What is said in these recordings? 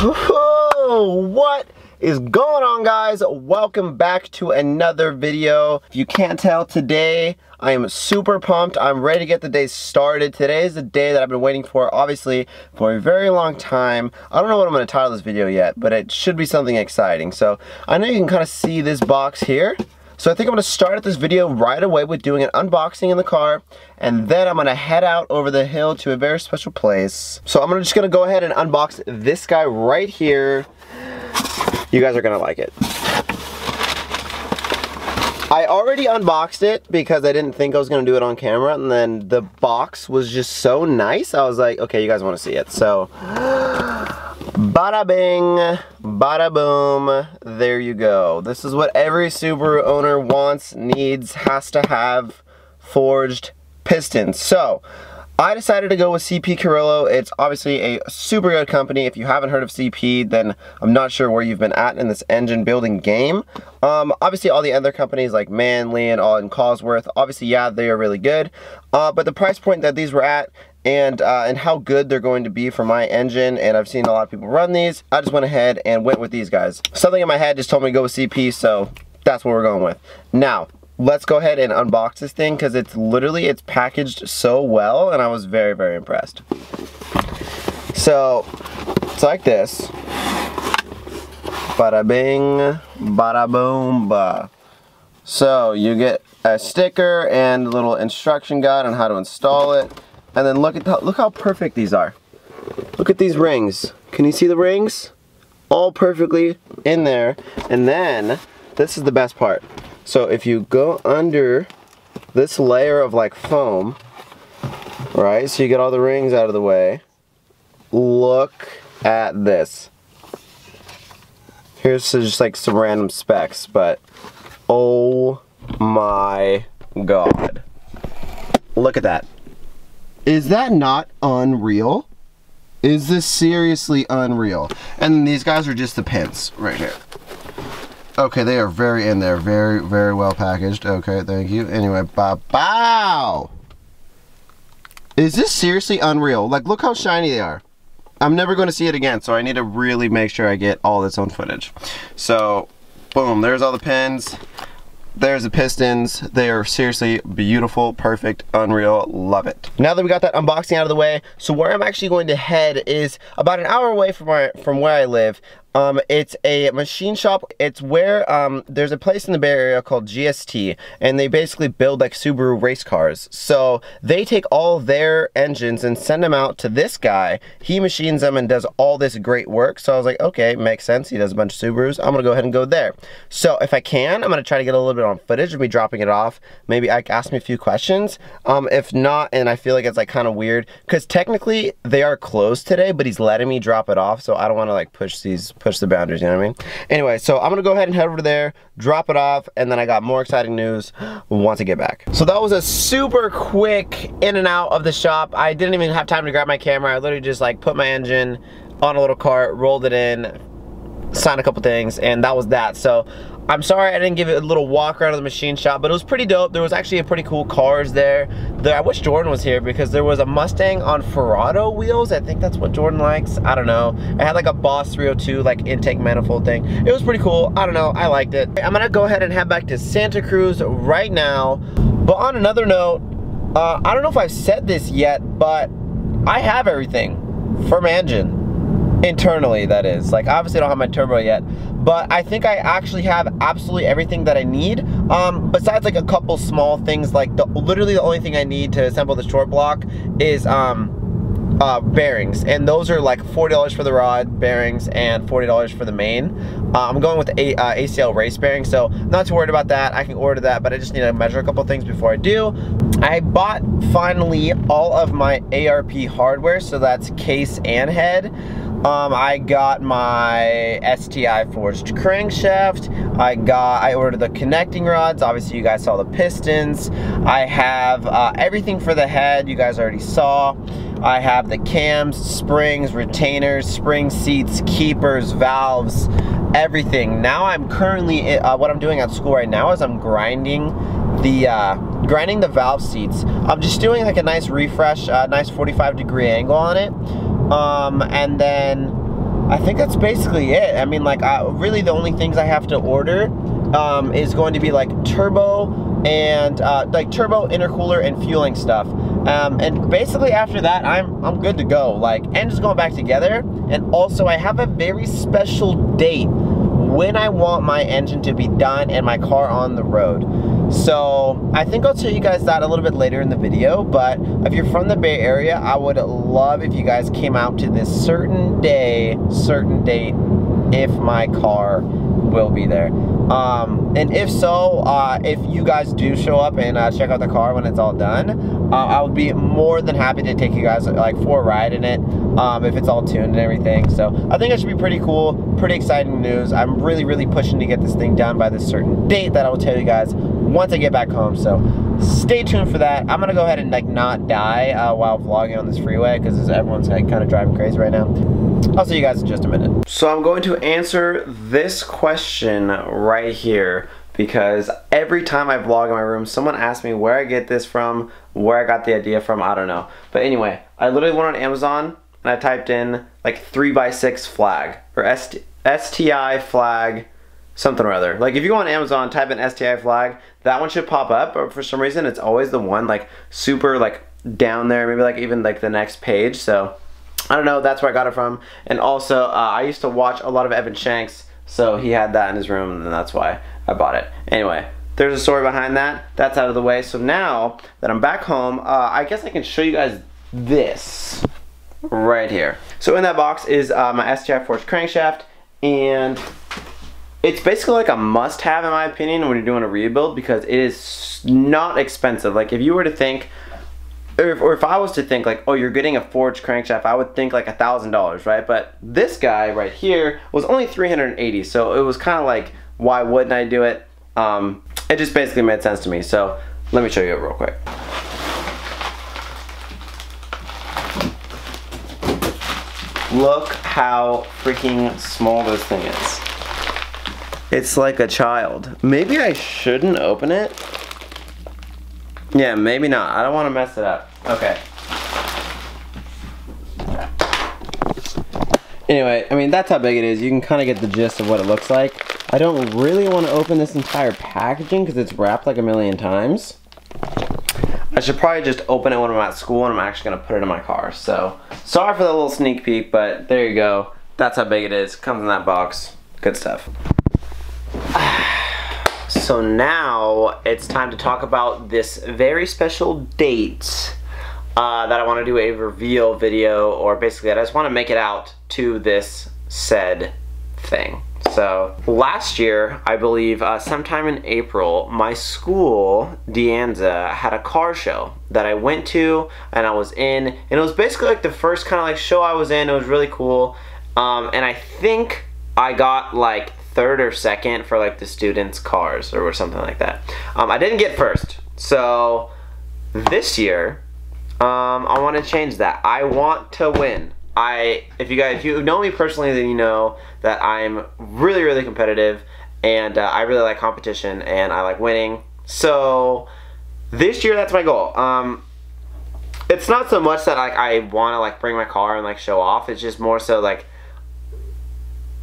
What is going on, guys? Welcome back to another video. If you can't tell, today I am super pumped. I'm ready to get the day started. Today is the day that I've been waiting for, obviously, for a very long time. I don't know what I'm going to title this video yet, but it should be something exciting. So I know you can kind of see this box here. So I think I'm going to start this video right away with doing an unboxing in the car, and then I'm going to head out over the hill to a very special place. So I'm just going to go ahead and unbox this guy right here. You guys are going to like it. I already unboxed it because I didn't think I was going to do it on camera, and then the box was just so nice. I was like, okay, you guys want to see it. So bada bing, bada boom, there you go. This is what every Subaru owner wants, needs, has to have: forged pistons. So I decided to go with CP Carrillo. It's obviously a super good company. If you haven't heard of CP, then I'm not sure where you've been at in this engine building game. Obviously all the other companies like Manley and Cosworth, obviously, yeah, they are really good. But the price point that these were at, and how good they're going to be for my engine, and I've seen a lot of people run these, I just went ahead and went with these guys. Something in my head just told me to go with CP, so that's what we're going with. Now, let's go ahead and unbox this thing, because it's packaged so well, and I was very, very impressed. So it's like this. Bada bing, bada boom, ba. So you get a sticker and a little instruction guide on how to install it. And then look how perfect these are. Look at these rings. Can you see the rings? All perfectly in there. And then this is the best part. So if you go under this layer of like foam, right? So you get all the rings out of the way. Look at this. Here's just like some random specs, but oh my God. Look at that. Is that not unreal? Is this seriously unreal? And these guys are just the pins right here. Okay, they are very in there. Very, very well packaged. Okay, thank you. Anyway, bow. Is this seriously unreal? Like, look how shiny they are. I'm never going to see it again, so I need to really make sure I get all this on footage. So, boom, there's all the pins. There's the pistons. They are seriously beautiful, perfect, unreal, love it. Now that we got that unboxing out of the way, so where I'm actually going to head is about an hour away from where I live. It's a machine shop. It's where there's a place in the Bay Area called GST, and they basically build like Subaru race cars. So they take all their engines and send them out to this guy. He machines them and does all this great work. So I was like, okay, makes sense. He does a bunch of Subarus. I'm gonna go ahead and go there. So if I can, I'm gonna try to get a little bit on footage of me dropping it off. Maybe ask me a few questions. If not, and I feel like it's like kind of weird, because technically they are closed today, but he's letting me drop it off. So I don't want to like push the boundaries, you know what I mean? Anyway, so I'm gonna go ahead and head over there, drop it off, and then I got more exciting news once I get back. So that was a super quick in and out of the shop. I didn't even have time to grab my camera. I literally just like put my engine on a little cart, rolled it in, signed a couple things, and that was that. So I'm sorry I didn't give it a little walk around of the machine shop, but it was pretty dope. There was actually a pretty cool cars there. I wish Jordan was here, because there was a Mustang on Ferrado wheels. I think that's what Jordan likes. I don't know. It had like a Boss 302 like intake manifold thing. It was pretty cool. I don't know. I liked it. I'm gonna go ahead and head back to Santa Cruz right now. But on another note, I don't know if I've said this yet, but I have everything for my engine. Internally, that is. Like, obviously I don't have my turbo yet, but I think I actually have absolutely everything that I need, besides like a couple small things. Like literally the only thing I need to assemble the short block is bearings, and those are like $40 for the rod bearings and $40 for the main. I'm going with ACL race bearing, so not too worried about that. I can order that, but I just need to measure a couple things before I do. I bought finally all of my Arp hardware, so that's case and head. I got my STI forged crankshaft. I ordered the connecting rods. Obviously you guys saw the pistons. I have everything for the head, you guys already saw. I have the cams, springs, retainers, spring seats, keepers, valves, everything. Now I'm currently, what I'm doing at school right now is I'm grinding the valve seats. I'm just doing like a nice refresh, nice 45-degree angle on it. And then I think that's basically it. I mean, like, really the only things I have to order is going to be like turbo and like turbo, intercooler, and fueling stuff. And basically after that, I'm good to go. Like, engine's going back together, and also I have a very special date when I want my engine to be done and my car on the road. So I think I'll tell you guys that a little bit later in the video, but if you're from the Bay Area, I would love if you guys came out to this certain day, certain date, if my car will be there. And if so, if you guys do show up and check out the car when it's all done, I would be more than happy to take you guys like for a ride in it, if it's all tuned and everything. So I think it should be pretty cool, pretty exciting news. I'm really pushing to get this thing done by this certain date that I will tell you guys once I get back home. So stay tuned for that. I'm gonna go ahead and like not die while vlogging on this freeway, because everyone's like kind of driving crazy right now. I'll see you guys in just a minute. So I'm going to answer this question right here, because every time I vlog in my room, someone asks me where I get this from, where I got the idea from, I don't know. But anyway, I literally went on Amazon and I typed in like 3x6 flag, or STI flag, something or other. Like if you go on Amazon, type in STI flag, that one should pop up, but for some reason it's always the one like super like down there, maybe like even like the next page. So I don't know, that's where I got it from. And also I used to watch a lot of Evan Shanks, so he had that in his room, and that's why I bought it. Anyway, there's a story behind that. That's out of the way. So now that I'm back home, I guess I can show you guys this right here. So in that box is my STI forged crankshaft, and it's basically like a must-have in my opinion when you're doing a rebuild, because it is not expensive. Like if you were to think, or if I was to think like, oh, you're getting a forged crankshaft, I would think like $1,000, right? But this guy right here was only $380, so it was kind of like, why wouldn't I do it? It just basically made sense to me. So let me show you it real quick. Look how freaking small this thing is. It's like a child. Maybe I shouldn't open it. Yeah, maybe not. I don't want to mess it up. Okay. Anyway, I mean, that's how big it is. You can kind of get the gist of what it looks like. I don't really want to open this entire packaging because it's wrapped like a million times. I should probably just open it when I'm at school, and I'm actually going to put it in my car. So, sorry for the little sneak peek, but there you go. That's how big it is. Comes in that box. Good stuff. So now it's time to talk about this very special date that I want to do a reveal video, or basically I just want to make it out to this said thing. So last year, I believe sometime in April, my school, De Anza, had a car show that I went to and I was in, and it was basically like the first kind of like show I was in. It was really cool, and I think I got like third or second for like the students' cars or something like that. I didn't get first, so this year I want to change that. I want to win. If you know me personally, then you know that I'm really competitive, and I really like competition and I like winning. So this year, that's my goal. It's not so much that like I want to like bring my car and like show off. It's just more so like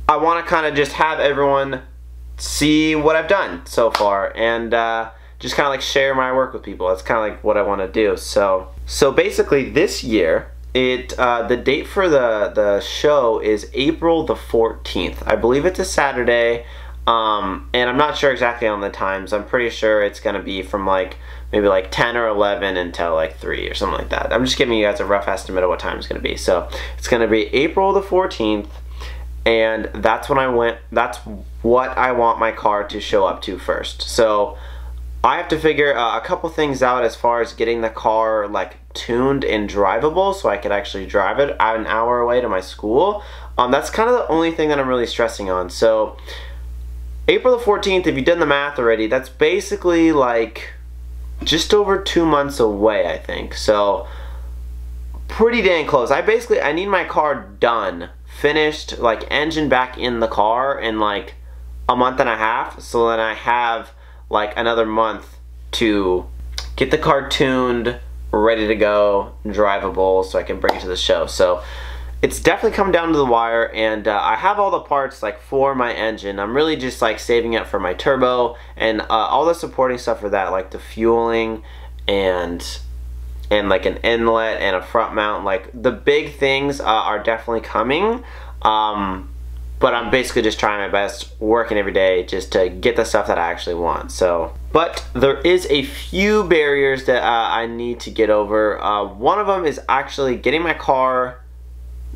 I want to kind of just have everyone see what I've done so far, and just kind of like share my work with people. That's kind of like what I want to do. So basically this year, the date for the show is April the 14th. I believe it's a Saturday, and I'm not sure exactly on the times. I'm pretty sure it's gonna be from like maybe like 10 or 11 until like 3 or something like that. I'm just giving you guys a rough estimate of what time it's gonna be. So it's gonna be April the 14th, and that's when that's what I want my car to show up to first. So I have to figure a couple things out as far as getting the car like tuned and drivable, so I could actually drive it an hour away to my school. That's kind of the only thing that I'm really stressing on. So April the 14th, if you've done the math already, that's basically like just over 2 months away, I think. So pretty dang close. I need my car done, finished, like engine back in the car in like a month and a half, so then I have like another month to get the car tuned, ready to go, drivable, so I can bring it to the show. So it's definitely come down to the wire, and I have all the parts like for my engine. I'm really just like saving it for my turbo and all the supporting stuff for that, like the fueling and like an inlet and a front mount. Like the big things are definitely coming, but I'm basically just trying my best, working every day just to get the stuff that I actually want. So, but there is a few barriers that I need to get over. One of them is actually getting my car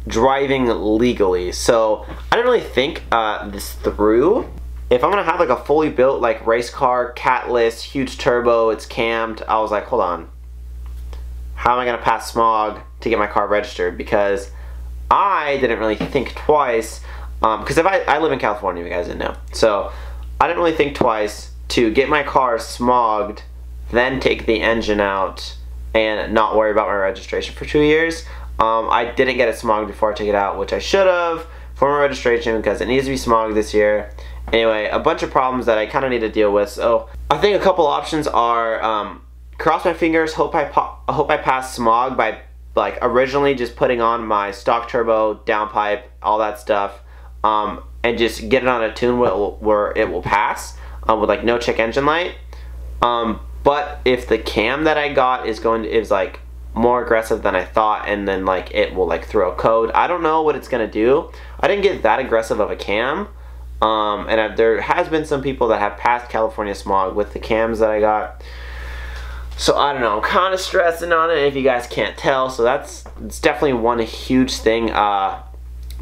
driving legally. So I didn't really think this through. If I'm gonna have like a fully built like race car, catless, huge turbo, it's cammed, I was like, hold on, how am I gonna pass smog to get my car registered? Because I didn't really think twice, because if I live in California, if you guys didn't know, so I didn't really think twice to get my car smogged, then take the engine out and not worry about my registration for 2 years. I didn't get it smogged before I took it out, which I should have for my registration because it needs to be smogged this year. Anyway, a bunch of problems that I kind of need to deal with. So I think a couple options are cross my fingers, hope I pass smog by like originally just putting on my stock turbo, downpipe, all that stuff, and just get it on a tune where it will pass with like no check engine light. But if the cam that I got is like more aggressive than I thought, and then like it will like throw a code, I don't know what it's gonna do. I didn't get that aggressive of a cam, and there has been some people that have passed California smog with the cams that I got. So I don't know, I'm kind of stressing on it if you guys can't tell. So it's definitely one huge thing that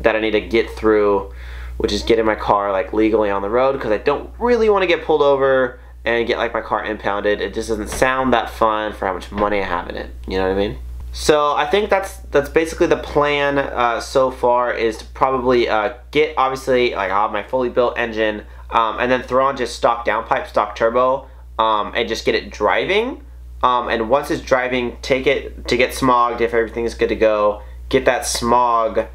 I need to get through, which is getting my car like legally on the road, because I don't really want to get pulled over and get like my car impounded. It just doesn't sound that fun for how much money I have in it, you know what I mean? So I think that's basically the plan so far, is to probably get, obviously, like I'll have my fully built engine, and then throw on just stock downpipe, stock turbo, and just get it driving. And once it's driving, take it to get smogged if everything is good to go, get that smog,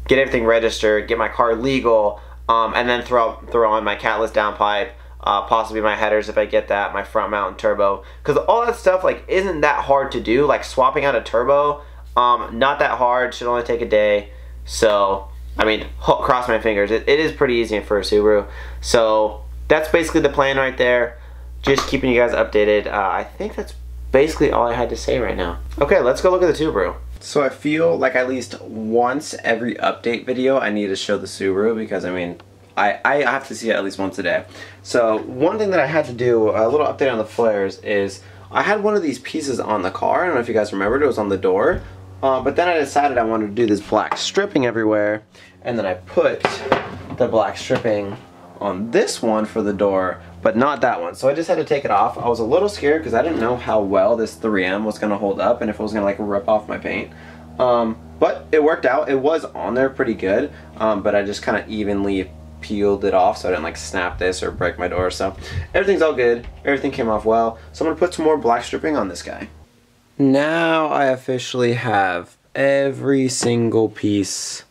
get everything registered, get my car legal, and then throw on my catless downpipe, possibly my headers if I get that, my front mount and turbo, because all that stuff like isn't that hard to do. Like swapping out a turbo, not that hard, should only take a day. So I mean, cross my fingers, it is pretty easy for a Subaru. So that's basically the plan right there, just keeping you guys updated. I think that's basically all I had to say right now. Okay, let's go look at the Subaru. So I feel like at least once every update video I need to show the Subaru, because I mean, I have to see it at least once a day. So one thing that I had to do, a little update on the flares, is I had one of these pieces on the car. I don't know if you guys remembered, it was on the door. But then I decided I wanted to do this black stripping everywhere, and then I put the black stripping on this one for the door, but not that one. So I just had to take it off. I was a little scared because I didn't know how well this 3M was going to hold up and if it was going to like rip off my paint. But it worked out. It was on there pretty good, but I just kind of evenly peeled it off so I didn't like snap this or break my door. So everything's all good. Everything came off well. So I'm going to put some more black stripping on this guy. Now I officially have every single piece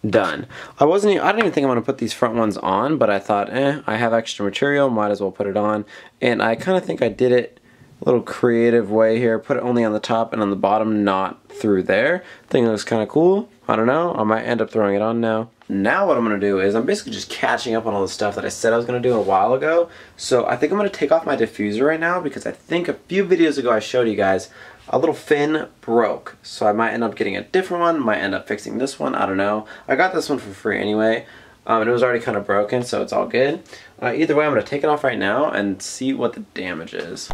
done. I didn't even think I'm gonna put these front ones on, but I thought, I have extra material, might as well put it on. And I kind of think I did it a little creative way here. Put it only on the top and on the bottom, not through there. I think it looks kind of cool. I don't know, I might end up throwing it on now. Now what I'm gonna do is I'm basically just catching up on all the stuff that I said I was gonna do a while ago. So I think I'm gonna take off my diffuser right now, because I think a few videos ago I showed you guys a little fin broke. So I might end up getting a different one, might end up fixing this one, I don't know. I got this one for free anyway, and it was already kind of broken, so it's all good. Either way, I'm gonna take it off right now and see what the damage is.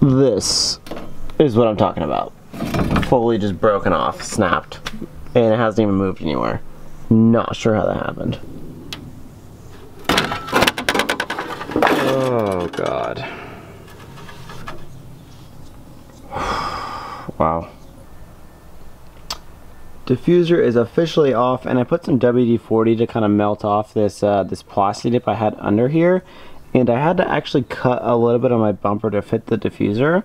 This is what I'm talking about. Fully just broken off, snapped, and it hasn't even moved anywhere. Not sure how that happened. Oh God. Wow. Diffuser is officially off, and I put some WD-40 to kind of melt off this this plastic dip I had under here, and I had to actually cut a little bit on my bumper to fit the diffuser.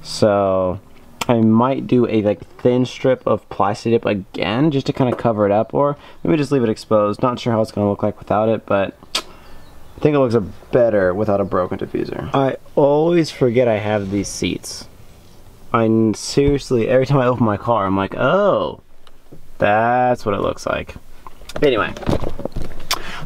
So I might do a like thin strip of plastic dip again just to kind of cover it up, or maybe just leave it exposed. Not sure how it's going to look like without it, but I think it looks better without a broken diffuser. I always forget I have these seats. Seriously, every time I open my car, I'm like, oh, That's what it looks like. Anyway,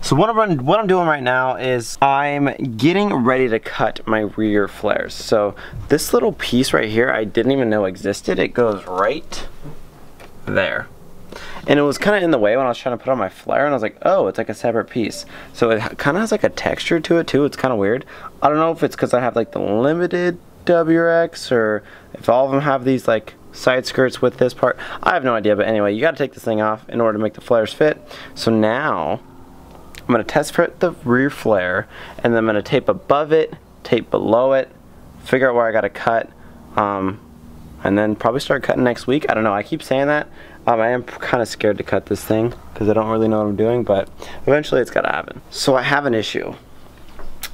so what I'm doing right now is I'm getting ready to cut my rear flares. So this little piece right here, I didn't even know existed. It goes right there. And it was kind of in the way when I was trying to put on my flare, and I was like, oh, it's like a separate piece. So it kind of has like a texture to it too. It's kind of weird. I don't know if it's because I have like the limited WRX, or if all of them have these like side skirts with this part. I have no idea, but anyway, you got to take this thing off in order to make the flares fit. So now I'm going to test fit the rear flare, and then I'm going to tape above it, tape below it, figure out where I got to cut, and then probably start cutting next week. I don't know, I keep saying that. I am kind of scared to cut this thing because I don't really know what I'm doing, but eventually it's got to happen. So I have an issue.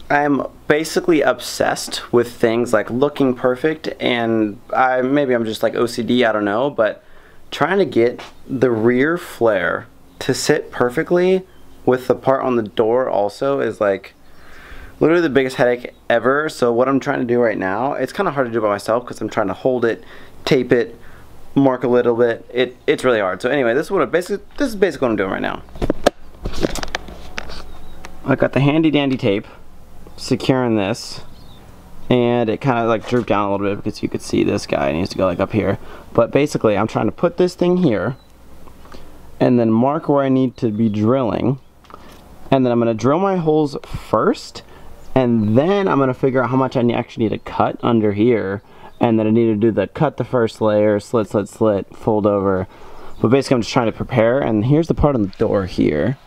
I'm basically obsessed with things like looking perfect, and maybe I'm just like OCD, I don't know, but trying to get the rear flare to sit perfectly with the part on the door also is like literally the biggest headache ever. So what I'm trying to do right now, it's kind of hard to do by myself because I'm trying to hold it, tape it, mark a little bit. It's really hard. So anyway, this is basically what I'm doing right now. I got the handy dandy tape securing this, and it kind of like drooped down a little bit because you could see this guy needs to go like up here. But basically I'm trying to put this thing here and then mark where I need to be drilling, and then I'm going to drill my holes first, and then I'm going to figure out how much I actually need to cut under here. And then I need to do the cut the first layer, slit, slit, slit, fold over. But basically I'm just trying to prepare, and here's the part on the door here.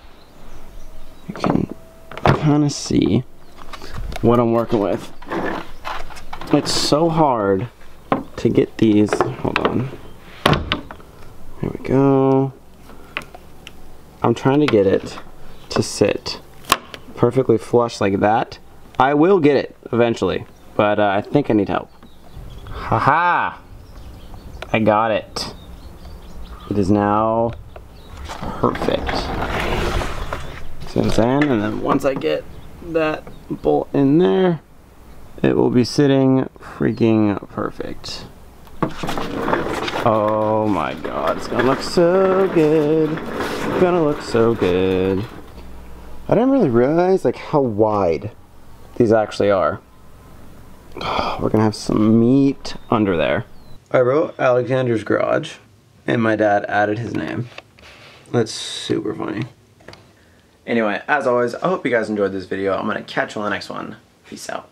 You can kind of see what I'm working with. It's so hard to get these, hold on. There we go. I'm trying to get it to sit perfectly flush like that. I will get it eventually, but I think I need help. Haha! I got it. It is now perfect. See what I'm saying? And then once I get that bolt in there, it will be sitting freaking perfect. Oh my god, it's gonna look so good. It's gonna look so good. I didn't really realize like how wide these actually are. We're gonna have some meat under there. I wrote Alexander's Garage, and my dad added his name. That's super funny. Anyway, as always, I hope you guys enjoyed this video. I'm gonna catch you on the next one. Peace out.